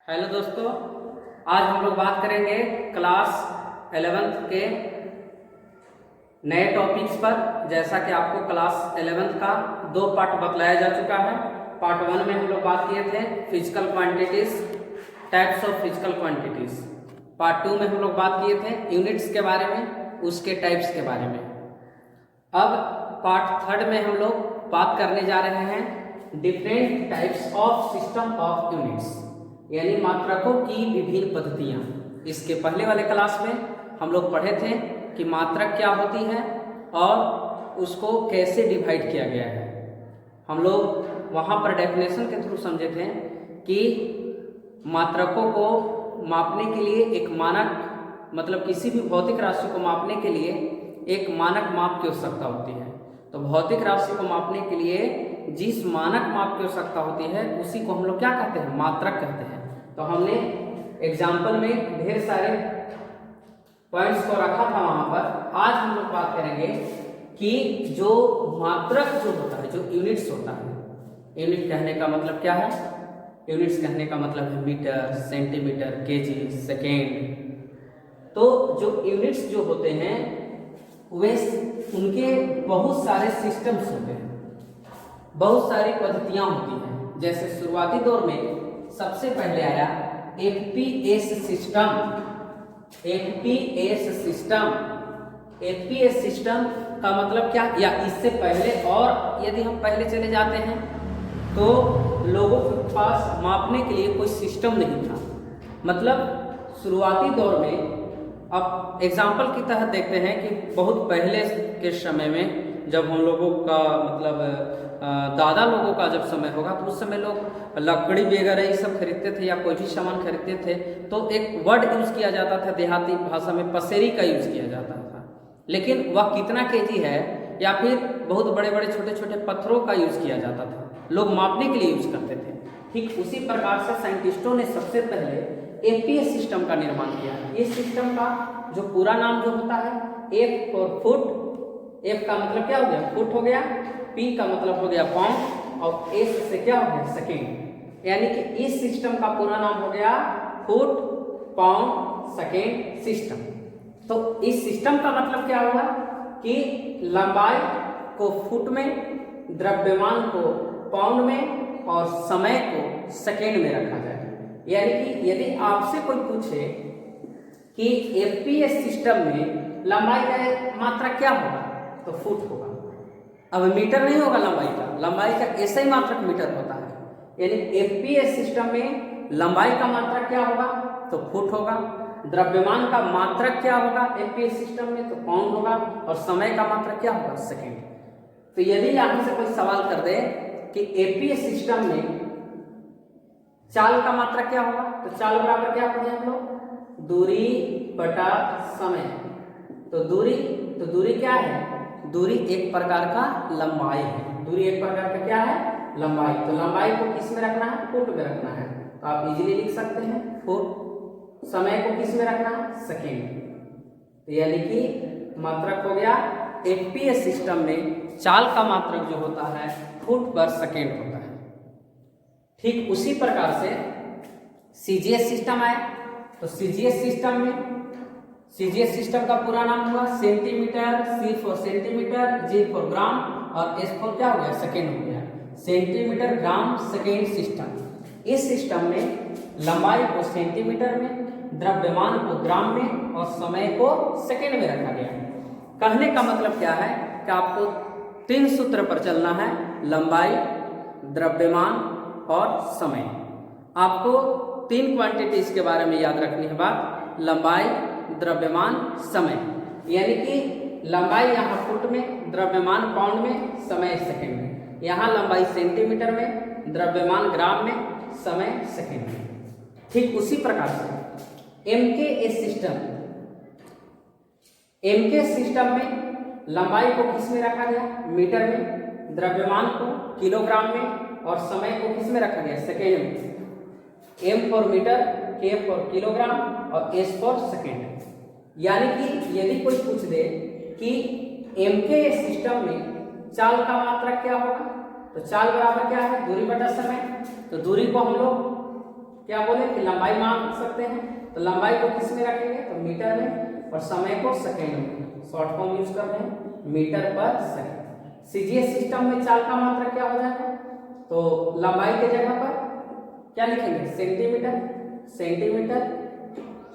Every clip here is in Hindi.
हेलो दोस्तों, आज हम लोग बात करेंगे क्लास 11th के नए टॉपिक्स पर। जैसा कि आपको क्लास 11th का 2 पार्ट बतलाया जा चुका है। पार्ट 1 में हम लोग बात किए थे physical quantities, types of physical quantities. Part 2 में हम लोग बात किए थे यूनिट्स के बारे में, उसके टाइप्स के बारे में। अब पार्ट 3 में हम लोग बात करने जा रहे हैं different types of system of units, यानी मात्रकों की विभिन्न पद्धतियाँ। इसके पहले वाले क्लास में हम लोग पढ़े थे कि मात्रक क्या होती है और उसको कैसे डिवाइड किया गया है। हम लोग वहाँ पर डेफिनेशन के थ्रू समझे थे कि मात्रकों को मापने के लिए एक मानक, मतलब किसी भी भौतिक राशि को मापने के लिए एक मानक माप की आवश्यकता होती है। तो भौतिक राशि को मापने के लिए जिस मानक माप की आवश्यकता होती है उसी को हम लोग क्या कहते हैं, मात्रक कहते हैं। तो हमने एग्जाम्पल में ढेर सारे पॉइंट्स को रखा था वहां पर। आज हम लोग बात करेंगे कि जो मात्रक जो होता है, जो यूनिट्स होता है, यूनिट कहने का मतलब क्या है? यूनिट्स कहने का मतलब है मीटर, सेंटीमीटर, केजी, सेकेंड। तो जो यूनिट्स जो होते हैं वे उनके बहुत सारे सिस्टम्स होते हैं, बहुत सारी पद्धतियां होती हैं। जैसे शुरुआती दौर में सबसे पहले आया FPS system. FPS system, FPS system का मतलब क्या, या इससे पहले और यदि हम पहले चले जाते हैं तो लोगों के पास मापने के लिए कोई सिस्टम नहीं था। मतलब शुरुआती दौर में, अब एग्जाम्पल की तरह देखते हैं कि बहुत पहले के समय में जब हम लोगों का मतलब दादा लोगों का जब समय होगा तो उस समय लोग लकड़ी वगैरह ये सब खरीदते थे या कोई भी सामान खरीदते थे तो एक वर्ड यूज किया जाता था देहाती भाषा में, पसेरी का यूज किया जाता था। लेकिन वह कितना केजी है या फिर बहुत बड़े बड़े छोटे छोटे पत्थरों का यूज किया जाता था, लोग मापने के लिए यूज करते थे। ठीक उसी प्रकार से साइंटिस्टों ने सबसे पहले एफपीएस सिस्टम का निर्माण किया। इस सिस्टम का जो पूरा नाम जो होता है, एफ फॉर फुट, एफ का मतलब क्या हो गया, फुट हो गया, पी का मतलब हो गया पाउंड, और एस से क्या हो गया, सेकेंड। यानी कि इस सिस्टम का पूरा नाम हो गया फुट पाउंड सेकेंड सिस्टम। तो इस सिस्टम का मतलब क्या होगा कि लंबाई को फुट में, द्रव्यमान को पाउंड में और समय को सेकेंड में रखा जाए। यानी कि यदि आपसे कोई पूछे कि एफपीएस सिस्टम में लंबाई का मात्रा क्या होगा तो फुट होगा। अब मीटर नहीं होगा लंबाई का ऐसा ही मात्रक मीटर होता है। यानी एफपीएस सिस्टम में लंबाई का मात्रक क्या होगा तो फुट होगा, द्रव्यमान का मात्रक क्या होगा एफपीएस सिस्टम में तो पाउंड होगा, और समय का मात्रक क्या होगा, सेकेंड। तो यदि यहाँ से कोई सवाल कर दे कि एफपीएस सिस्टम में चाल का मात्रक क्या होगा तो चाल बराबर क्या पढ़े हम लोग, दूरी बटा समय। तो दूरी क्या है, दूरी एक प्रकार का लंबाई है। दूरी एक प्रकार का क्या है, लंबाई। तो लंबाई को किस में रखना है, फुट में रखना है। तो आप इजीली लिख सकते हैं फुट। समय को किस में रखना है, सेकेंड। तो यानी कि मात्रक हो गया एफपीएस सिस्टम में चाल का मात्रक जो होता है फुट पर सेकेंड होता है। ठीक उसी प्रकार से सीजीएस सिस्टम आया। तो सीजीएस सिस्टम में, सीजीएस सिस्टम का पूरा नाम हुआ centimetre, C for centimetre, G for gram और एस फॉर क्या हो गया, सेकेंड हो गया। Centimetre gram second system. इस सिस्टम में लंबाई को सेंटीमीटर में, द्रव्यमान को ग्राम में और समय को सेकेंड में रखा गया। कहने का मतलब क्या है कि आपको 3 सूत्र पर चलना है, लंबाई, द्रव्यमान और समय। आपको 3 क्वांटिटीज के बारे में याद रखनी है बात, लंबाई, द्रव्यमान, समय। यानी कि लंबाई यहाँ फुट में, द्रव्यमान पाउंड में, समय सेकेंड में। यहाँ लंबाई सेंटीमीटर में, द्रव्यमान ग्राम में, समय सेकेंड में। ठीक उसी प्रकार से एमकेएस सिस्टम में लंबाई को किस में रखा गया, मीटर में, द्रव्यमान को किलोग्राम में और समय को किस में रखा गया, सेकेंड में। एम फॉर मीटर, के फॉर किलोग्राम और एस फॉर सेकेंड। यानी कि यदि कोई पूछ दे कि एमकेएस सिस्टम में चाल का मात्रक क्या होगा तो चाल बराबर क्या है, दूरी बटा समय। तो दूरी को हम लोग क्या बोले कि लंबाई मान सकते हैं, तो लंबाई को किस में रखेंगे, तो मीटर में, और समय को सेकेंड में, शॉर्ट फॉर्म यूज कर रहे हैं मीटर पर सेकेंड। सीजीएस सिस्टम में चाल का मात्रक क्या हो जाएगा, तो लंबाई के जगह पर क्या लिखेंगे, सेंटीमीटर, सेंटीमीटर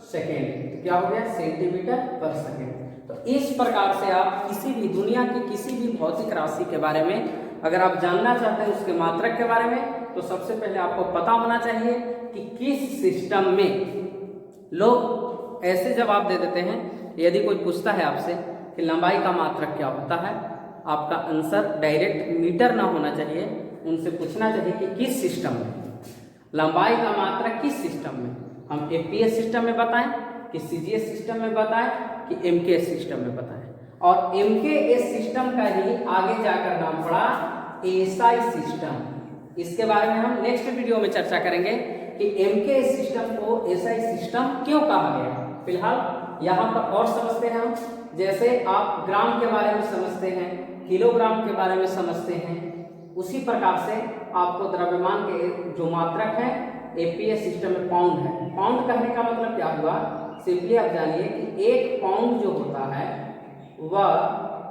सेकेंड, तो क्या हो गया सेंटीमीटर पर सेकेंड। तो इस प्रकार से आप किसी भी दुनिया की किसी भी भौतिक राशि के बारे में अगर आप जानना चाहते हैं उसके मात्रक के बारे में, तो सबसे पहले आपको पता होना चाहिए कि किस सिस्टम में। लोग ऐसे जवाब दे देते हैं, यदि कोई पूछता है आपसे कि लंबाई का मात्रक क्या होता है, आपका आंसर डायरेक्ट मीटर ना होना चाहिए, उनसे पूछना चाहिए कि किस सिस्टम में लंबाई का मात्रक, किस सिस्टम में, हम एफपीएस सिस्टम में बताएं कि सीजीएस सिस्टम में बताएं कि एमकेएस सिस्टम में बताएं। और एमकेएस सिस्टम का ही आगे जाकर नाम पड़ा एसआई सिस्टम। इसके बारे में हम नेक्स्ट वीडियो में चर्चा करेंगे कि एमकेएस सिस्टम को एसआई सिस्टम क्यों कहा गया। फिलहाल यहाँ पर और समझते हैं हम, जैसे आप ग्राम के बारे में समझते हैं, किलोग्राम के बारे में समझते हैं, उसी प्रकार से आपको द्रव्यमान के जो मात्रक है एपीएस सिस्टम में पाउंड है। पाउंड कहने का मतलब क्या हुआ, सिंपली आप जानिए कि एक पाउंड जो होता है वह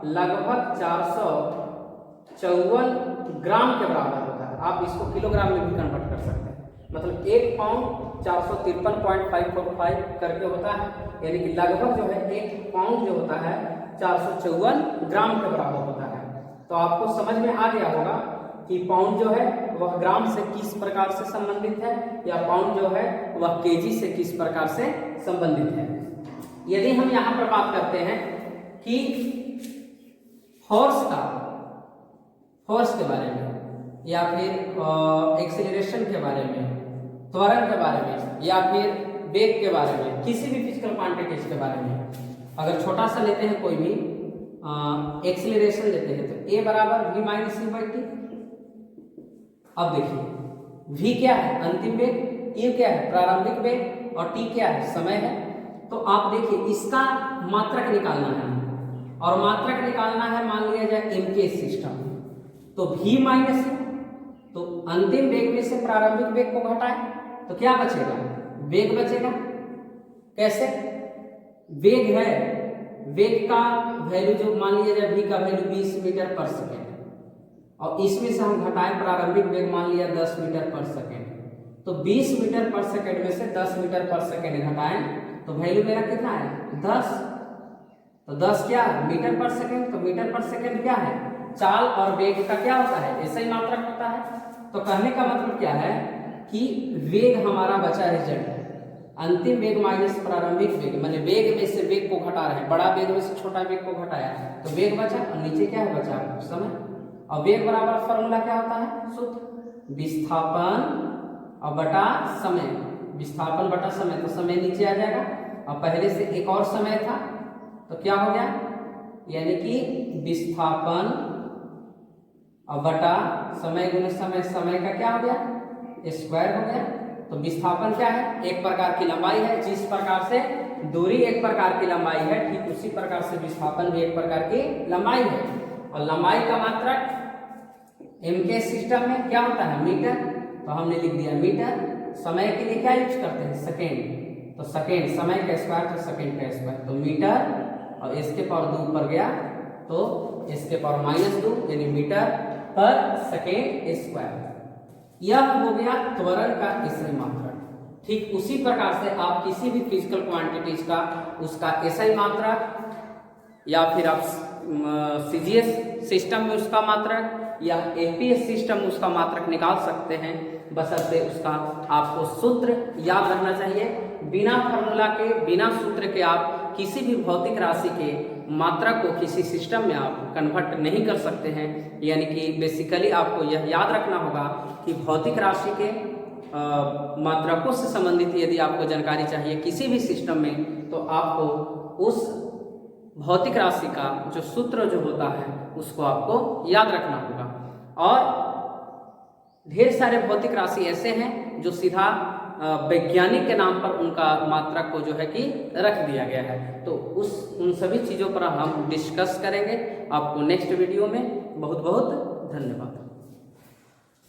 लगभग 454 ग्राम के बराबर होता है। आप इसको किलोग्राम में भी कन्वर्ट कर सकते हैं, मतलब एक पाउंड 453.545 करके होता है, यानी कि लगभग जो है एक पाउंड जो होता है 454 ग्राम के बराबर होता है। तो आपको समझ में आ गया होगा कि पाउंड जो है वह ग्राम से किस प्रकार से संबंधित है, या पाउंड जो है वह केजी से किस प्रकार से संबंधित है। यदि हम यहाँ पर बात करते हैं कि फोर्स के बारे में, या फिर एक्सीलरेशन के बारे में, त्वरण के बारे में, या फिर वेग के बारे में, किसी भी फिजिकल क्वांटिटीज के बारे में, अगर छोटा सा लेते हैं कोई भी एक्सीलरेशन लेते हैं तो a बराबर v minus u by T. अब देखिए v क्या है, अंतिम वेग, u क्या है, प्रारंभिक वेग, और t क्या है, समय है। तो आप देखिए इसका मात्रक निकालना है, और मात्रक निकालना है मान लिया जाए एमकेएस सिस्टम, तो v माइनस u, तो अंतिम वेग में से प्रारंभिक वेग को घटाए तो क्या बचेगा, वेग बचेगा। कैसे, वेग है, वेग का वैल्यू जो मान लिया जाए v का वैल्यू 20 मीटर पर सेकेंड, और इसमें से हम घटाएं प्रारंभिक वेग मान लिया 10 मीटर पर सेकेंड, तो 20 मीटर पर सेकेंड में से 10 मीटर पर सेकेंड घटाएं तो वैल्यू मेरा कितना है 10। तो 10 क्या है, मीटर पर सेकेंड, तो मीटर पर सेकेंड क्या है, चाल और वेग का क्या होता है, ऐसा ही मात्रक होता है। तो कहने का मतलब क्या है कि वेग हमारा बचा रिजल्ट, अंतिम वेग माइनस प्रारंभिक वेग, माने वेग में से वेग को घटा रहे हैं, बड़ा वेग में से छोटा वेग को घटाया तो वेग बचा, और नीचे क्या है बचा, समय। और वेग बराबर फॉर्मूला क्या होता है, सूत्र विस्थापन और बटा समय, विस्थापन बटा समय, तो समय नीचे आ जाएगा, और पहले से एक और समय था तो क्या हो गया, यानी कि विस्थापन और बटा समय गुने समय, समय का क्या हो गया स्क्वायर हो गया। तो विस्थापन क्या है, एक प्रकार की लंबाई है, जिस प्रकार से दूरी एक प्रकार की लंबाई है, ठीक उसी प्रकार से विस्थापन भी एक प्रकार की लंबाई है। और लंबाई का मात्रक एमकेएस सिस्टम में क्या होता है, मीटर, तो हमने लिख दिया मीटर। समय के लिए क्या यूज करते हैं, सेकेंड, तो सेकेंड, समय का स्क्वायर तो सेकेंड का स्क्वायर, तो मीटर, और इसके पावर 2 ऊपर गया तो इसके पावर -2, यानी मीटर पर सेकेंड स्क्वायर। यह हो गया त्वरण का एसआई मात्रक। ठीक उसी प्रकार से आप किसी भी फिजिकल क्वांटिटीज का उसका एसआई मात्रक, या फिर आप सीजीएस सिस्टम में उसका मात्रक, या एफपीएस सिस्टम में उसका मात्रक निकाल सकते हैं, बशर्ते उसका आपको सूत्र याद रखना चाहिए। बिना फार्मूला के, बिना सूत्र के आप किसी भी भौतिक राशि के मात्रक को किसी सिस्टम में आप कन्वर्ट नहीं कर सकते हैं। यानी कि बेसिकली आपको यह याद रखना होगा कि भौतिक राशि के मात्रकों से संबंधित यदि आपको जानकारी चाहिए किसी भी सिस्टम में, तो आपको उस भौतिक राशि का जो सूत्र जो होता है उसको आपको याद रखना होगा। और ढेर सारे भौतिक राशि ऐसे हैं जो सीधा वैज्ञानिक के नाम पर उनका मात्रक को जो है कि रख दिया गया है, तो उन सभी चीज़ों पर हम डिस्कस करेंगे आपको नेक्स्ट वीडियो में। बहुत बहुत धन्यवाद।